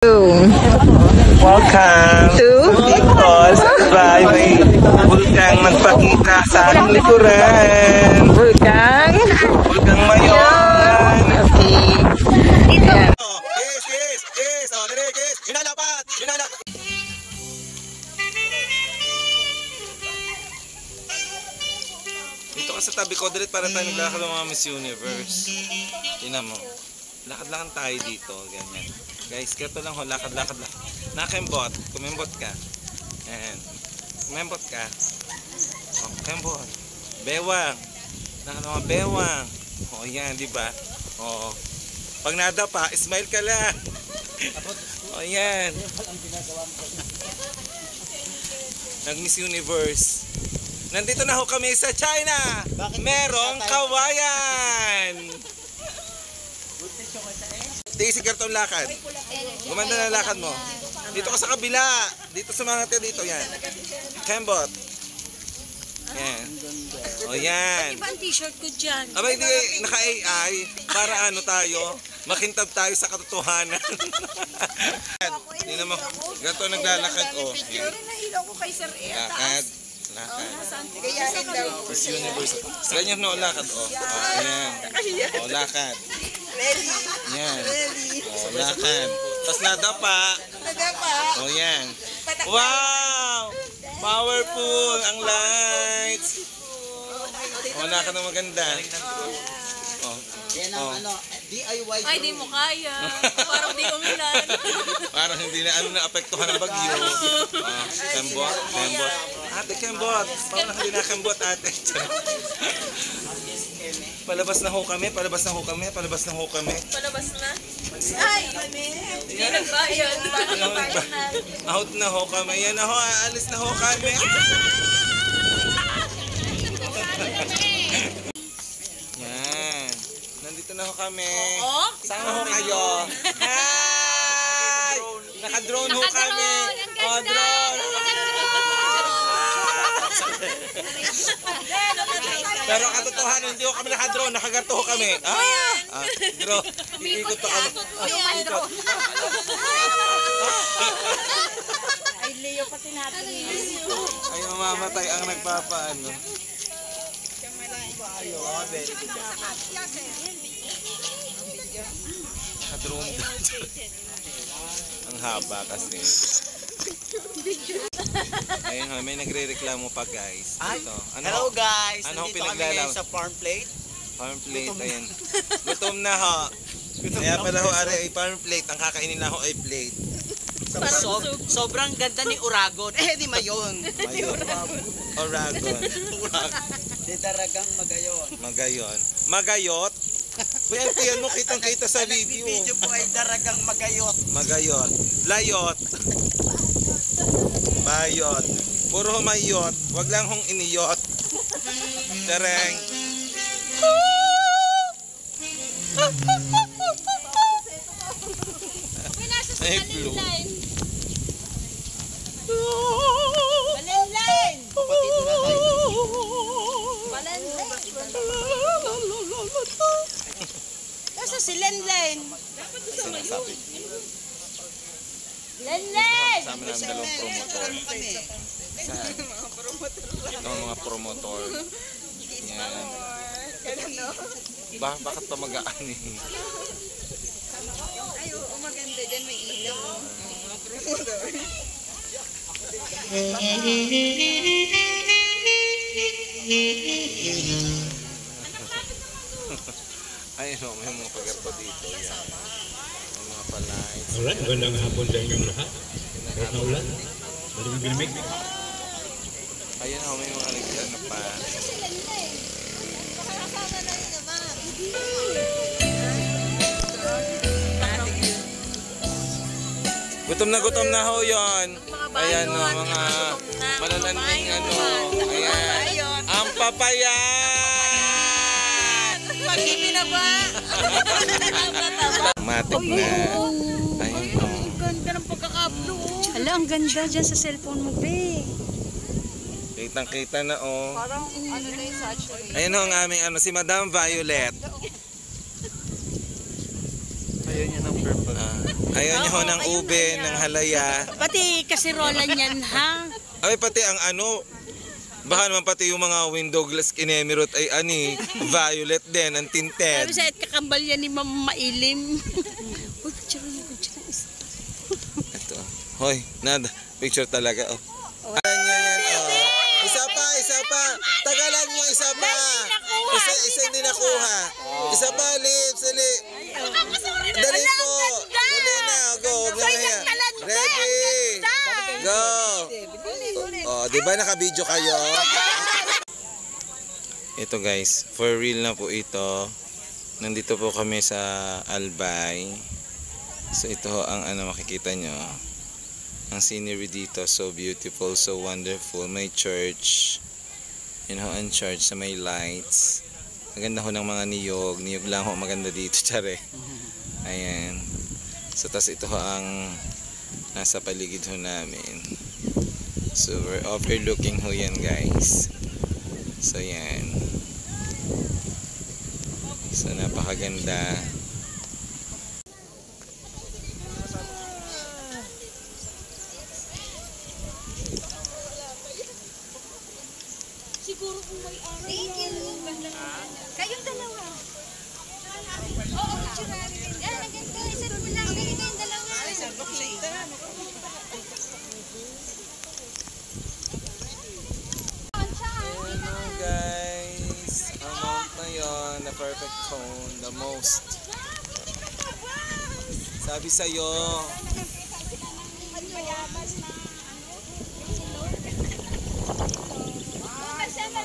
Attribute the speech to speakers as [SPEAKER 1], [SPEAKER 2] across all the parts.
[SPEAKER 1] Welcome because by may bulkang magpakita sa aking likuran. Bulkang Mayon. Okay. Dito. Yes. Oh, dire, yes. Inalapat. Dito ka sa tabi ko, diret para tayo naglakad ng mga Miss Universe. Tingnan mo. Lakad-lakad tayo dito, ganyan. Guys, kato lang ho, lakad-lakad lang. Nakembot, kumembot ka. Ayan. Kumembot ka. Oh, kembot. Bewang. Nakalawa bewang. Oh, yan, di ba? Oh. Pag nada pa, smile ka lang. Oh, yan. Nag-Miss Universe. Nandito na ho kami sa China. Merong kawayan. Daisy, karton lakad. Gumanda na lakad mo. Dito ka sa kabila. Dito sa mga dito. Yan. Kembot. Yan. O yan.
[SPEAKER 2] Iba ang t-shirt ko dyan.
[SPEAKER 1] Abay, hindi naka-AI. Para ano tayo. Makintab tayo sa katotohanan. Tingnan mo. Gato naglalakad. O. Yan.
[SPEAKER 2] Nahilaw ko kay Sir
[SPEAKER 1] Lakad. Miss Universe. Ganyan no, lakad. O. Yan. O, lakad. Yan. O, lakad. Tapos nadapa. O, yan. Wow! Powerful ang lights. O, lakad na maganda. O.
[SPEAKER 3] Yan ang DIY.
[SPEAKER 2] Ay, di mo kaya. Parang di umilan.
[SPEAKER 1] Parang hindi na naapektuhan ng bagyo. Kembot. Ate, kembot. Parang hindi na kembot, ate. Palabas na ho kami.
[SPEAKER 2] Palabas na? Ay! Hindi nagbayad.
[SPEAKER 1] Out na ho kami. Yan na ho, aalis na ho kami. Yan. Nandito na ho kami. Saan ho kayo? Hi! Naka-drone ho kami. Oh, drone. Pero katotohanan, hindi ho kami naka-drone. Nakaganto ho kami. Drone. Ikot pa kami.
[SPEAKER 2] Ay, Leo, pati natin.
[SPEAKER 1] Ay, mamamatay ang nagpapaano. Naka-drone. Ang haba kasi. Ayun ho, may nagre-reklamo pa guys. Ito.
[SPEAKER 3] Hello guys!
[SPEAKER 1] Ano
[SPEAKER 3] Nandito kami ngayon sa farm plate.
[SPEAKER 1] Farm plate, ayan. Gutom na ho. Kaya pala ho, ay farm plate. Ang kakainin na ho ay plate.
[SPEAKER 3] Sobrang ganda ni Uragon. Di Mayon.
[SPEAKER 1] Oragon.
[SPEAKER 3] Di Daragang Magayon.
[SPEAKER 1] Magayot. Yan mo, kitang-kita sa video.
[SPEAKER 3] Video po ay Daragang Magayot.
[SPEAKER 1] Layot. Bayot. Puro mayot. Wag lang hong iniyot. Tereng. Ay, blue.
[SPEAKER 2] Balenlen! Kasi si Lenlen.
[SPEAKER 1] Sinasabi.
[SPEAKER 2] Lenlen!
[SPEAKER 1] Kasama namin dalawang promotor. Saan? Ito ang mga promotor. Yan. Bakit pa magaan eh?
[SPEAKER 2] Ay, oo, maganda dyan. May ilaw. Mga promotor.
[SPEAKER 1] Ayun o, may mga pagarpo dito. Yan. May mga palights.
[SPEAKER 4] Alright, magandang hapon sa inyong lahat. Kahit na ulan, maraming bilimig.
[SPEAKER 1] Ayun o, may mga nagkano pa. Gutom na ho yun. Ayan o, mga malalanding ano. Ayan. Ang papayan!
[SPEAKER 2] Pag-ibig na ba?
[SPEAKER 1] Matik na. Ayun o.
[SPEAKER 2] Ganda ng pagkaka-upload. Hala, ang ganda dyan sa cellphone mo, be.
[SPEAKER 1] Kitang-kita na o.
[SPEAKER 2] Parang ano na yung saturate.
[SPEAKER 1] Ayun o ang aming ano, si Madam Violet.
[SPEAKER 3] Ayun yan ang purple.
[SPEAKER 1] Ayaw niyo ho ng ube, ng halaya.
[SPEAKER 3] Pati kasirola niyan, ha?
[SPEAKER 1] Ay, pati ang ano, baka naman pati yung mga window glass kinemirot ay violet din, ang tinted.
[SPEAKER 3] Sabi sa kakambal yan ni Mama Mailim. Uy, picture niya.
[SPEAKER 1] Ito. Hoy, nada. Picture talaga. Oh. Ayan yan. Oh. Isa pa. Tagalan nyo, isa pa. Isa hindi nakuha. Isa pa, lips. Dali po. Dali na. Go. Ready. Go. Oh, di ba naka-video kayo? Ito guys, for real na po ito. Nandito po kami sa Albay. So ito ho ang makikita nyo. Ang scenery dito, so beautiful, so wonderful. May church. Yun ho ang church sa may lights. Maganda ho ng mga niyog. Niyog lang ho maganda dito, tsare. Ayan. So tas ito ho ang nasa paligid ho namin. So we're overlooking ho yan guys. So yan. So napakaganda.
[SPEAKER 2] Siguro kung may araw. Kayong dalawa. Oo, picture namin. Yan, ganito. Isa mo lang. Kayong dalawa. Ay, sabi ko sa ita.
[SPEAKER 1] Hello guys. Ang mount na yun. The perfect cone. The most. Sabi sa'yo.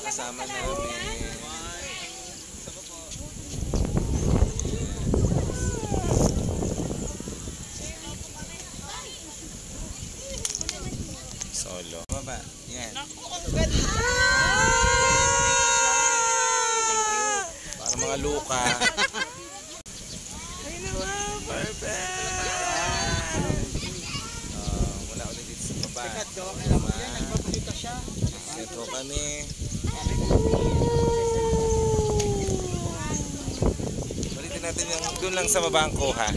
[SPEAKER 1] Kasama namin. Solo. Baba. Yan. Para mga luka. Perfect. Wala ulit dito sa baba. Ito kami. Ulitin natin yung doon lang sa mabangko ha.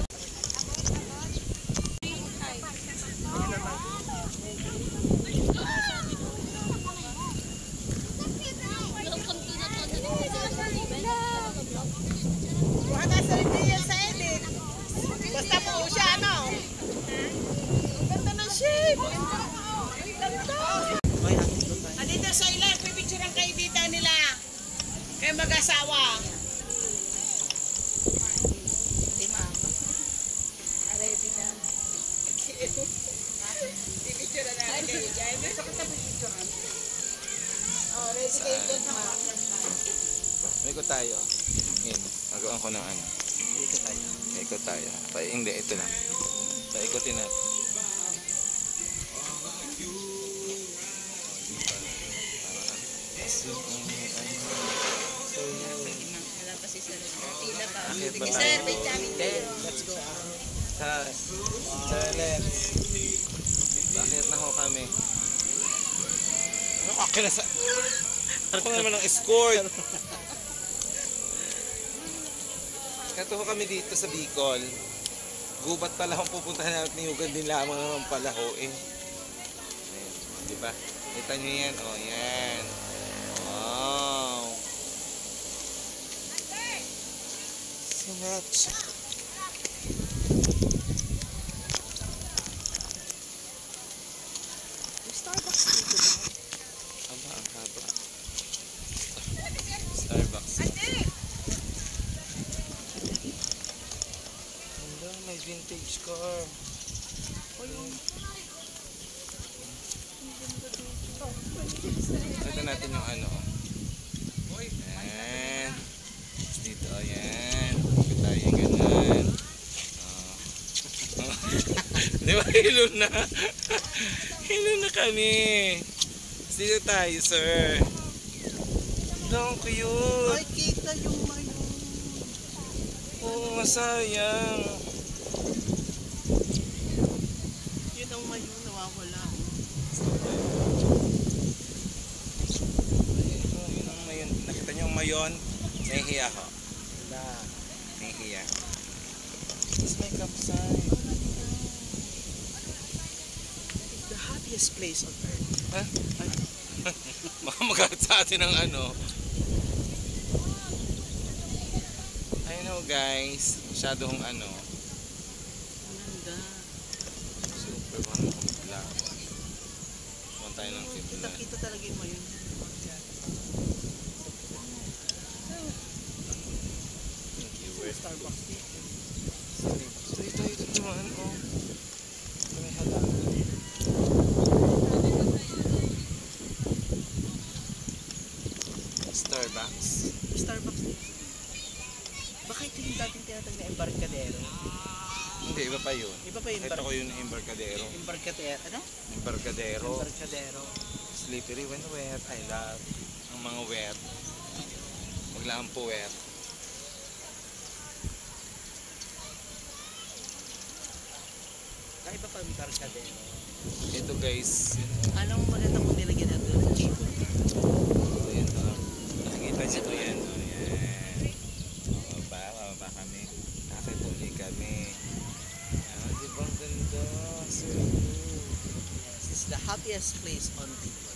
[SPEAKER 3] Basta po siya, ano? Ganda ng shape. Andito sa ilan, pipicture ang kaibita nila. Kaya mag-asawa. Pipicture na natin kayo dyan. Gusto ko sa pipicture. Oh, ready kayo dyan ha.
[SPEAKER 1] May ko tayo. Ngayon, magawa ko ng ano. Ikot tayo. Hindi, ito lang. Paikotin natin. Akit ba tayo? Let's go. Let's. Bakit na ho kami? Ano ka na sa... Ano ka naman ang escort? Kato ho kami dito sa Bicol. Gubat pala kung pupuntahan natin ni Ugan din lamang naman pala ho eh. Ayan, diba? Kita nyo yan, oh yan. Wow. Sinatch.
[SPEAKER 2] Starbucks dito ba?
[SPEAKER 1] Aba, ang haba. Starbucks. May vintage car. Ito natin yung ano. Ayan. Dito, ayan. Dito tayo ganun. Di ba? Hilo na. Hilo na kami. Dito tayo, sir. Ang cute.
[SPEAKER 3] Ay, kita yung mayon.
[SPEAKER 1] Oo, masayang.
[SPEAKER 3] Yun ang mayon, nawawala.
[SPEAKER 1] Yun ang mayon. Nakita niyo ang mayon? Nahihiya ako. Nahihiya. Tapos may campsite.
[SPEAKER 3] happiest place on earth.
[SPEAKER 1] Ha? Baka magalit sa atin ng ano. I know guys, masyadong ano.
[SPEAKER 3] Ganda.
[SPEAKER 1] Super bang kumigla. Kuha tayo ng tip na.
[SPEAKER 3] Kita talaga yung mayon.
[SPEAKER 1] Thank you.
[SPEAKER 3] Starbucks dito.
[SPEAKER 1] Ito naman, oh. May halaman. Starbucks.
[SPEAKER 3] Starbucks dito. Baka ito yung dating tinatag na Embarcadero.
[SPEAKER 1] Hindi, iba pa yun.
[SPEAKER 3] Iba pa yung
[SPEAKER 1] Ito ko yung Embarcadero.
[SPEAKER 3] Embarcadero. Ano?
[SPEAKER 1] Embarcadero.
[SPEAKER 3] Embarcadero.
[SPEAKER 1] Slippery when wet. I love ang mga wet. Huwag lang ang puwet.
[SPEAKER 3] Iba pa yung Embarcadero.
[SPEAKER 1] Ito guys.
[SPEAKER 3] Anong maganda kung nilagyan natin ng chico?
[SPEAKER 1] Ayan o. Nakikita niyo to yan. O yan. Bababa kami. Nakituloy kami. Ah, di ba ang ganda? So
[SPEAKER 3] This is the happiest place on Bicol.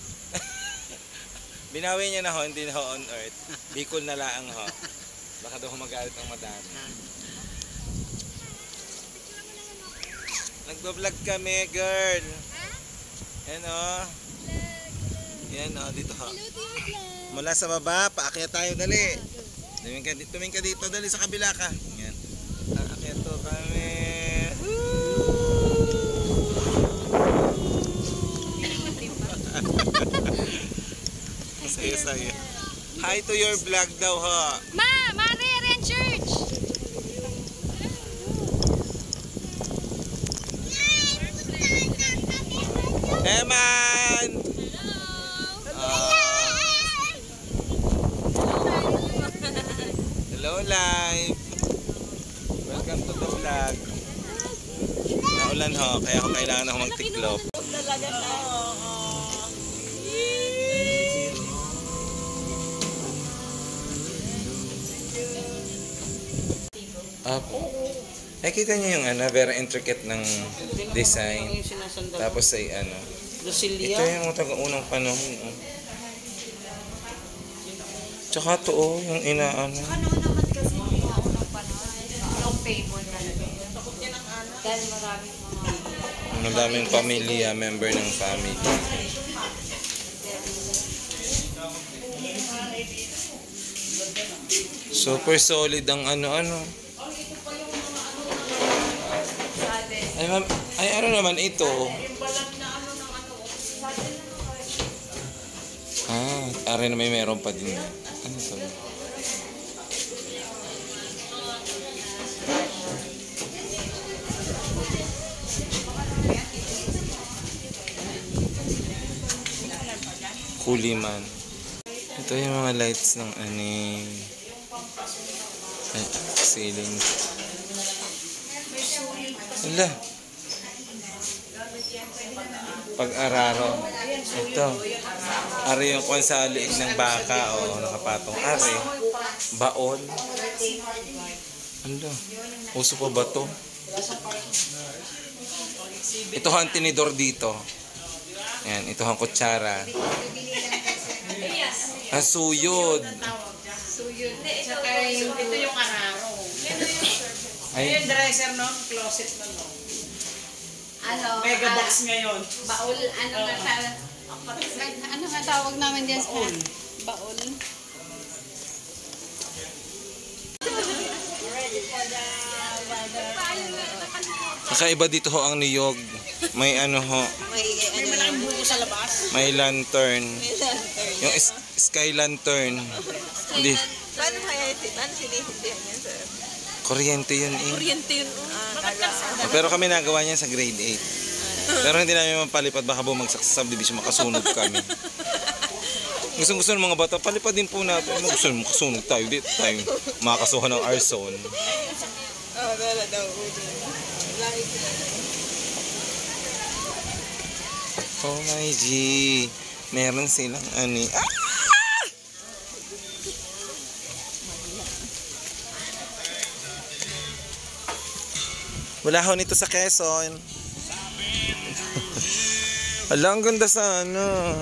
[SPEAKER 1] binawi niya na ho, hindi na ho on earth. Bicol na laang ho. Baka daw magalit ng madami. Nagbablog kami, girl. Yan o. Yan o, dito ho. Mula sa baba, paakyat tayo, dali. Tumingin ka dito, dali sa kabila ka. Yan. Aakyat to kami. Masaya-saya. Hi to your vlog daw ho.
[SPEAKER 2] Mare Church!
[SPEAKER 1] Eman! Hello live! Welcome to the vlog. Naulan ho, kaya ako kailangan ako magtiklop.
[SPEAKER 3] Talaga na.
[SPEAKER 1] Apo. Nakita niyo yung ano, very intricate ng design.
[SPEAKER 3] Yung sinasandal.
[SPEAKER 1] Tapos ay ano.
[SPEAKER 3] Lucilia.
[SPEAKER 1] Ito yung taga-unang panahon. Oh. Tsaka to oh, yung inaano.
[SPEAKER 2] Ano naman kasi yung mga unang panahon? Yung famous talaga. Dahil maraming mga...
[SPEAKER 1] Ang daming pamilya, member ng family. Super solid ang ano-ano. Ay, ma'am, ay ano naman ito? Ah, aray na may meron pa din. Ano to? Kuliman. Ito yung mga lights ng ani. Ay, ceiling. Ala. Pag-araro. Ito. Ari yung kung sa liig ng baka o nakapatong. Ari. Baon. Ala. Uso pa ba to? Ito ang tinidor dito. Yan. Ito ang kutsara. Suyod.
[SPEAKER 2] Suyod.
[SPEAKER 3] Ito yung araro.
[SPEAKER 1] Ay.
[SPEAKER 3] Yung dresser no? Closet na no?
[SPEAKER 2] Ano?
[SPEAKER 3] Mega box ngayon.
[SPEAKER 2] Baul. Ano nga tawag? Ano nga tawag namin dyan? Baul. Baul.
[SPEAKER 1] Kakaiba dito ho ang niyog. May ano ho.
[SPEAKER 3] May malaking buko sa labas.
[SPEAKER 1] May lantern. Yung sky lantern. Hindi.
[SPEAKER 5] Paano kaya ito? Paano sinihindihan yan, sir?
[SPEAKER 1] Kuryente yun eh.
[SPEAKER 5] Kuryente yun.
[SPEAKER 1] Pero kami nagawa niyan sa grade 8. Pero hindi namin mapalipad. Baka bumagsak sa subdivision. Makasunog kami. Gusto ng mga bata. Palipad din po natin. Gusto mo makasunog tayo. Dito tayo makakasuhan ng arson.
[SPEAKER 5] Wala daw.
[SPEAKER 1] Oh my G. Meron silang ani. Ah! Wala ho nito sa Quezon. Ala, ang ganda sana.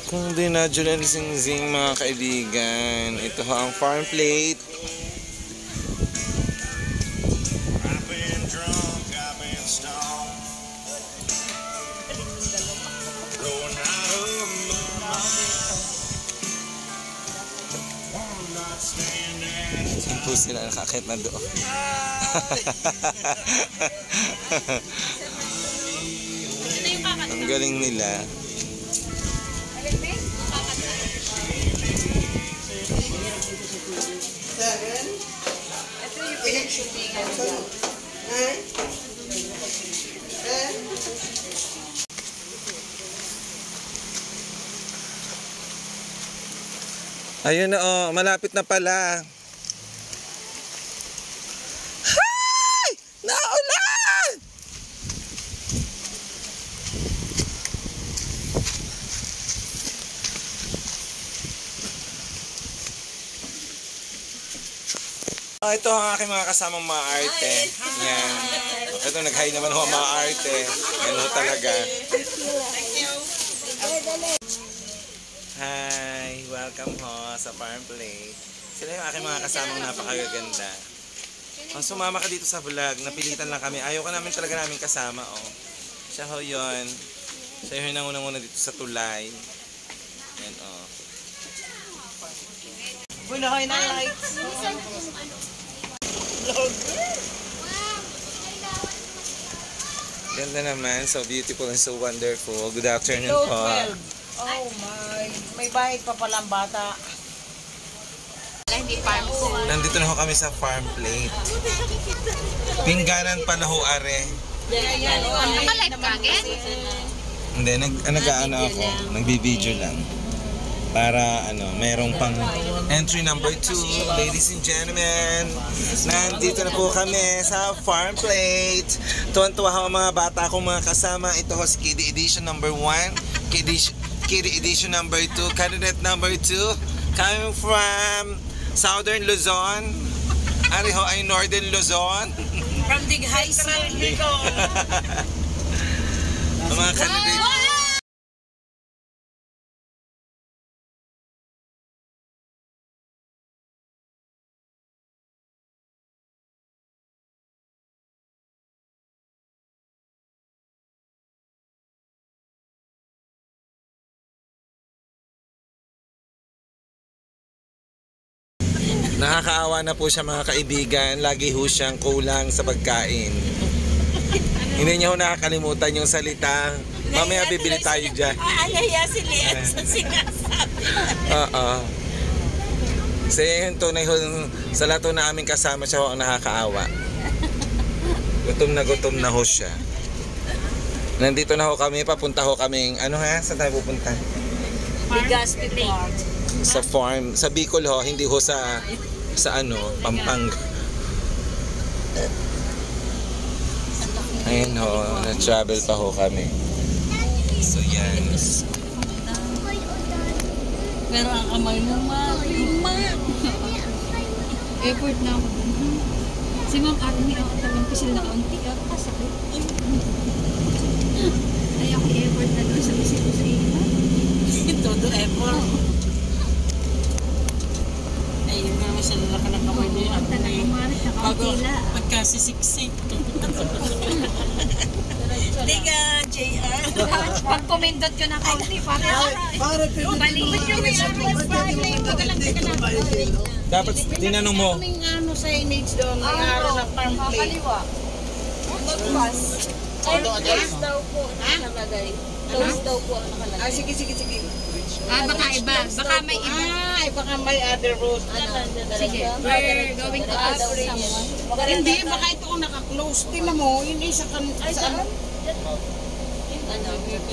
[SPEAKER 1] Kung di na Julian Sing mga kaibigan. Ito ho ang farm plate. Saan po sila nakakit na doon? Ang galing nila. Ayun na oh, malapit na pala. Hay! Naulan! Ito ang aking mga kasamang mga arte. Yan. Ito, nag-hi naman ho ang mga arte. Yan ho talaga. Hi! Welcome ho sa Farm Plate. Sila yung aking mga kasamang napakagaganda. Ang sumama ka dito sa vlog, napilitan lang kami. Ayaw ka namin talaga namin kasama, oh. Siya ho yun. Siya yung nangunang-una dito sa tulay. Yan, oh.
[SPEAKER 3] Bunahay na lights.
[SPEAKER 1] Ganda naman. So beautiful and so wonderful. Good afternoon
[SPEAKER 3] Below
[SPEAKER 1] po.
[SPEAKER 3] 12. Oh my. May bayad pa palang bata.
[SPEAKER 5] Hindi farm ko.
[SPEAKER 1] Nandito na ho kami sa Farm Plate. Pingganan pala ho, are.
[SPEAKER 5] Naka-live ka again?
[SPEAKER 1] Hindi, nag-ano ako. Nagbi-video lang. Para merong pang entry number 2. Ladies and gentlemen, nandito na po kami sa Farm Plate. Tuwan-tuwa ho ang mga bata akong mga kasama. Ito ho si Kiddie Edition number 1. Kiddie Edition number 2. Candidate number 2. Coming from Southern Luzon. Ari ho ay Northern Luzon.
[SPEAKER 3] From Dighay City.
[SPEAKER 1] Ang mga candidate. Nakakaawa na po siya mga kaibigan. Lagi ho siyang kulang sa pagkain. Hindi niya ho nakakalimutan yung salita. Mamaya bibili tayo dyan.
[SPEAKER 3] Alaya si Lian sa sinasabi.
[SPEAKER 1] Oo. Kasi yung tunay ho, sa lahat ho na aming kasama siya ho ang nakakaawa. Gutom na ho siya. Nandito na ho kami. Papunta ho kaming, saan tayo pupunta?
[SPEAKER 3] Bigas plate.
[SPEAKER 1] Sa farm, sa Bicol ho, hindi ho sa Pampanga. Ayun ho, na-travel pa ho kami. So yan.
[SPEAKER 2] Pero ang kamay mo, effort na ako. Si Ma'am Army, ako talagang pisil na kaunti. Ako kasakit. Ay, ako effort na doon sa pisil ko sa iyo.
[SPEAKER 3] Todo effort. Ayun nga, may salala ka ng kamay niya.
[SPEAKER 2] Ang talagang marit na kauntila.
[SPEAKER 3] Magkasisiksik. Teka, JR.
[SPEAKER 2] Pag pumindot yun ng kaunti, balikin yun.
[SPEAKER 1] Dapat tinanong mo.
[SPEAKER 3] Kaming signage doon, may araw ng farm plate.
[SPEAKER 5] Magpas. Close daw po nakalagay. Close daw po ang nakalagay.
[SPEAKER 3] Sige.
[SPEAKER 2] Baka iba. Baka may iba.
[SPEAKER 3] Baka may other road.
[SPEAKER 2] Sige, we're going to ask someone.
[SPEAKER 3] Hindi, baka ito kung naka-close. Tingnan mo, yun isa saan?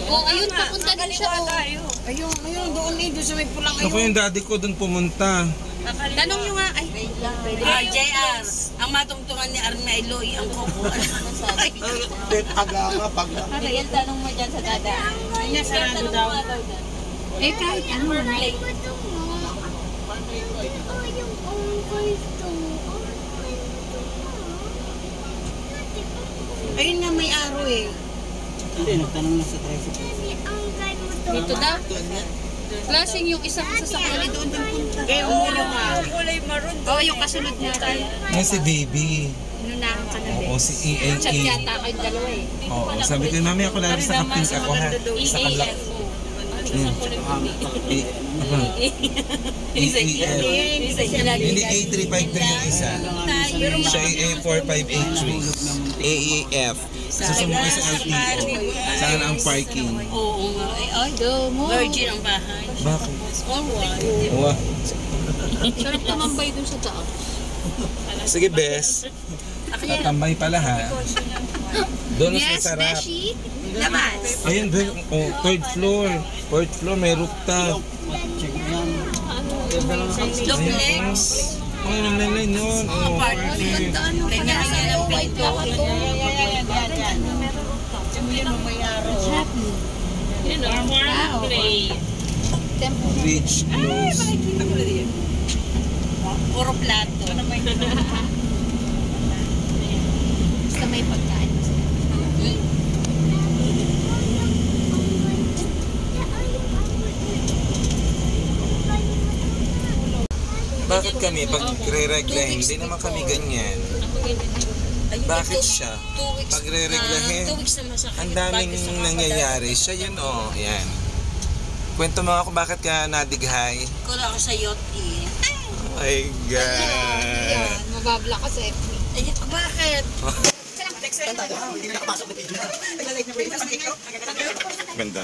[SPEAKER 2] Oh, ayun, papunta din siya.
[SPEAKER 3] Ayun, doon sa may pulang
[SPEAKER 1] Ako yung daddy ko doon pumunta.
[SPEAKER 2] Tanong nyo nga,
[SPEAKER 3] JR, ang matungtungan ni Arna Eloy, ang koko.
[SPEAKER 5] Yan tanong mo dyan sa dada.
[SPEAKER 3] Kanya sarado daw.
[SPEAKER 2] eh kahit ano na.
[SPEAKER 3] Ayun nga may araw eh.
[SPEAKER 5] Dito daw. Klaseng yung isang sasakyan doon punta.
[SPEAKER 3] Kaya ulo nga.
[SPEAKER 2] Oo, yung kasunod na tayo.
[SPEAKER 1] Yan si baby.
[SPEAKER 2] Inunahan ka na,
[SPEAKER 1] Oo, si EAA.
[SPEAKER 5] Chat yata kayong dalawa eh.
[SPEAKER 1] Oo, sabi ko, mami ako lang sa kapink ako ha. Sa kalak. EAF. Hindi A353 yung isa. Siya ay A4583. AEF. Susunod ko sa LTO. Saan ang parking?
[SPEAKER 5] Oo nga. Ay, do mo.
[SPEAKER 3] Virgin ang bahay.
[SPEAKER 1] Bakit?
[SPEAKER 3] Alright.
[SPEAKER 1] Wow.
[SPEAKER 5] Sarap naman ba doon sa taas?
[SPEAKER 1] Sige, bes. Tatambay pala ha. Doon mas masarap.
[SPEAKER 2] Labas.
[SPEAKER 1] Ayun, doon. Oh, third floor. Fourth floor, may rooftop.
[SPEAKER 3] Duplex.
[SPEAKER 1] Ay, naman yun. Oh, okay.
[SPEAKER 3] Kanya-kanya ng pinto. Yan. Yung mamayaro.
[SPEAKER 5] Yun o. Warm plate.
[SPEAKER 1] Beach close.
[SPEAKER 3] Puro plato.
[SPEAKER 2] Basta may pagkain.
[SPEAKER 1] Bakit kami, pag re-reglahin, hindi naman kami ganyan. Bakit siya? Pag re-reglahin,
[SPEAKER 3] 2 weeks na masakit.
[SPEAKER 1] ang daming nangyayari. Siya yun, oh, yan. Kwento mo ako bakit ka nadighay.
[SPEAKER 3] Kula ako sa yacht eh.
[SPEAKER 1] Oh my God.
[SPEAKER 2] Mababla ka sa FB.
[SPEAKER 3] Ay, bakit?
[SPEAKER 1] Ganda.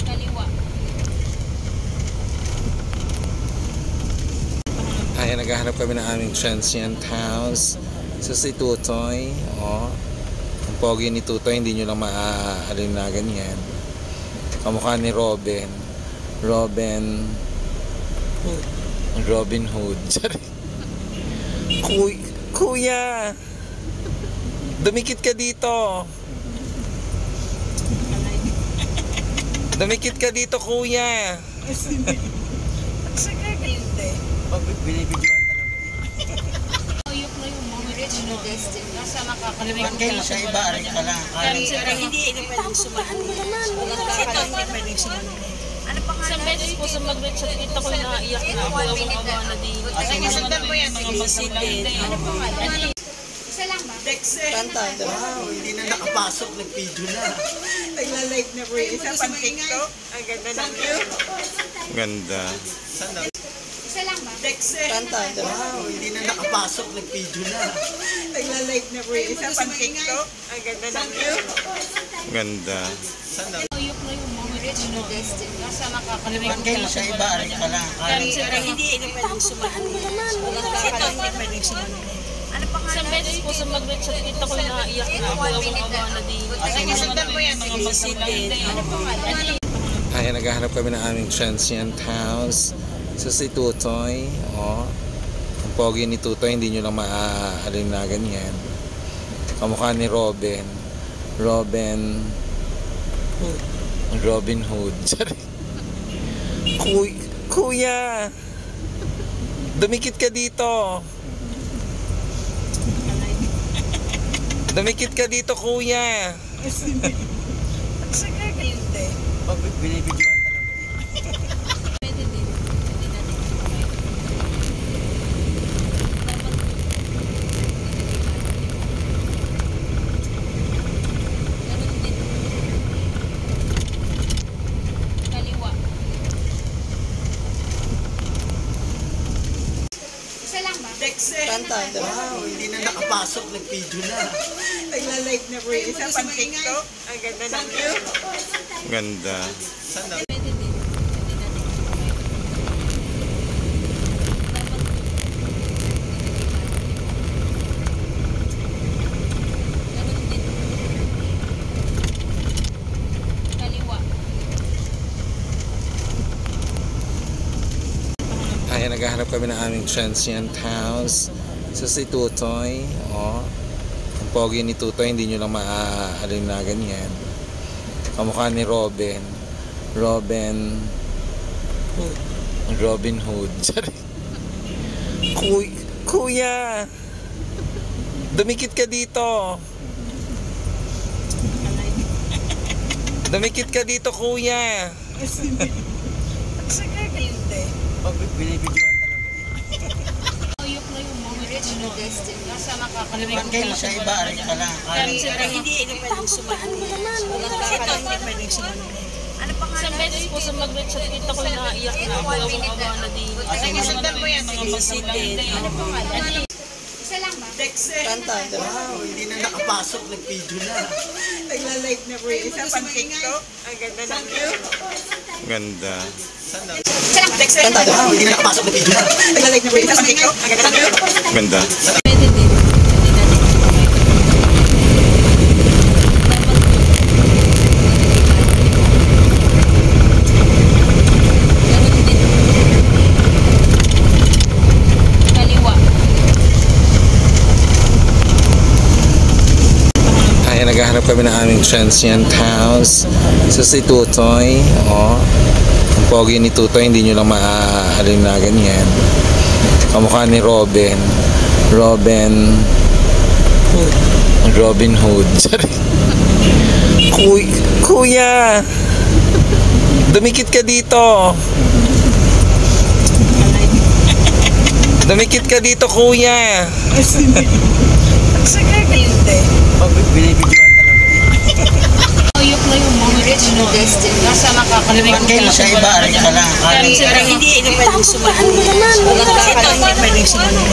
[SPEAKER 5] Kaliwa.
[SPEAKER 1] Ayan, naghahanap kami ng aming transient house. So si Tutoy, oh. Ang pogi ni Tutoy, hindi nyo lang maaalinagan yan. Kamukha ni Robin. Robin Hood. Kuya! Dumikit ka dito! Dumikit ka dito, kuya!
[SPEAKER 5] Ayok na yung mga rich no destiny. Nasa makakalimutan
[SPEAKER 6] Pag kayo sa iba, rin ka lang.
[SPEAKER 3] Hindi pwedeng sumahan. Walang kakalang hindi pwedeng sumahan.
[SPEAKER 5] Isang beses po sa mag-reach at kita ko naiyak na ako awang-awa na din.
[SPEAKER 3] Sundan mo yan, mga masidin.
[SPEAKER 2] Isa lang ba?
[SPEAKER 6] Kanta, wow, hindi na nakapasok, nag-video na.
[SPEAKER 3] Nagla-live na po yung isa pang TikTok. Ang ganda ng view.
[SPEAKER 1] Ganda.
[SPEAKER 2] Isa lang ba?
[SPEAKER 6] Kanta, wow, hindi na nakapasok, nag-video na.
[SPEAKER 3] Nagla-live na po yung isa pang TikTok. Ang ganda ng view.
[SPEAKER 1] Ganda.
[SPEAKER 5] Ayok na yung mga rich no destiny. Nasa
[SPEAKER 6] Pag
[SPEAKER 5] makakalimutan.
[SPEAKER 6] kayo sa iba, rin ka lang.
[SPEAKER 3] Hindi pwedeng sumahan. Walang kakalang hindi pwedeng sumahan.
[SPEAKER 5] Isang beses po sa mag-reach at kita ko naiyak na ako awang-awa na din.
[SPEAKER 3] Sundan mo yan, mga masidin.
[SPEAKER 1] Ayan, naghahanap kami ng aming transient house. So si Tutoy, oh. Ang pogi ni Tutoy, hindi nyo lang maaalinagan yan. Kamukha ni Robin. Robin Hood. Kuya! Dumikit ka dito! Dumikit ka dito, kuya!
[SPEAKER 6] Pag binibidyoan talaga.
[SPEAKER 5] Kaliwa.
[SPEAKER 2] Isa lang ba?
[SPEAKER 6] Kanta, wow, hindi na nakapasok, nag-video na.
[SPEAKER 3] Nagla-live na po yung isa pang TikTok. Ang ganda ng view.
[SPEAKER 1] Ganda.
[SPEAKER 5] Kaliwa.
[SPEAKER 1] Ayan, naghahanap kami ng aming transient house. So si Tutoy, oh. Ang pogi ni Tutoy, hindi nyo lang maaalinagan yan. Kamukha ni Robin Robin Hood. Sorry. Kuya! Dumikit ka dito. Dumikit ka dito, kuya.
[SPEAKER 6] Pag binibidyoan talaga
[SPEAKER 5] Ayok na yung mga original destiny. Nasa nakakalimutan
[SPEAKER 6] Kayo sa iba, aray ka lang.
[SPEAKER 3] Hindi ka pwedeng sumagot. Walang kakalang hindi pwedeng sumagot.
[SPEAKER 5] Isang beses po sa mag-chat kita ko naiyak na ako. Awa na din.
[SPEAKER 3] Sundan mo yan, sige, sitin.
[SPEAKER 2] Isa lang ba?
[SPEAKER 3] Kanta.
[SPEAKER 6] Wow, hindi na nakapasok, nag-video na.
[SPEAKER 3] Nagla-live na po yung isa pang TikTok. Ang ganda ng view.
[SPEAKER 1] Ganda.
[SPEAKER 6] Kanta, wow, hindi na nakapasok, nag-video na.
[SPEAKER 3] Nagla-live na po yung isa pang TikTok. Ang ganda ng view.
[SPEAKER 1] Ganda.
[SPEAKER 5] Pwede din. Hindi natin ganun din. Kaliwa.
[SPEAKER 1] Ay, naghahanap kami ng aming transient house. So si Tutoy, ang pogi ni Tutoy, hindi nyo lang maaalin na ganyan. Kamukha ni Robin Hood. Sorry. Kuya! Dumikit ka dito. Dumikit ka dito, kuya.
[SPEAKER 6] Pag binibidyoan talaga
[SPEAKER 5] Ayok na yung mga original destiny. Nasa nakakalimutan
[SPEAKER 6] Kayo sa iba, aray ka lang.
[SPEAKER 3] Hindi ka pwedeng sumagot. Walang kakalang hindi pwedeng sumagot.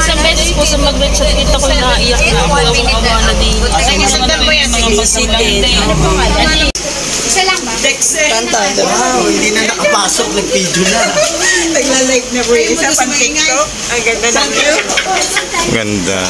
[SPEAKER 5] Isang beses po sa mag-chat kita ko naiyak na ako. Awa na din.
[SPEAKER 3] Sundan mo yan, sige, sitin.
[SPEAKER 2] Isa lang ba?
[SPEAKER 3] Kanta.
[SPEAKER 6] Wow, hindi na nakapasok, nag-video na.
[SPEAKER 3] Nagla-live na po yung isa pang TikTok. Ang ganda ng view.
[SPEAKER 1] Ganda.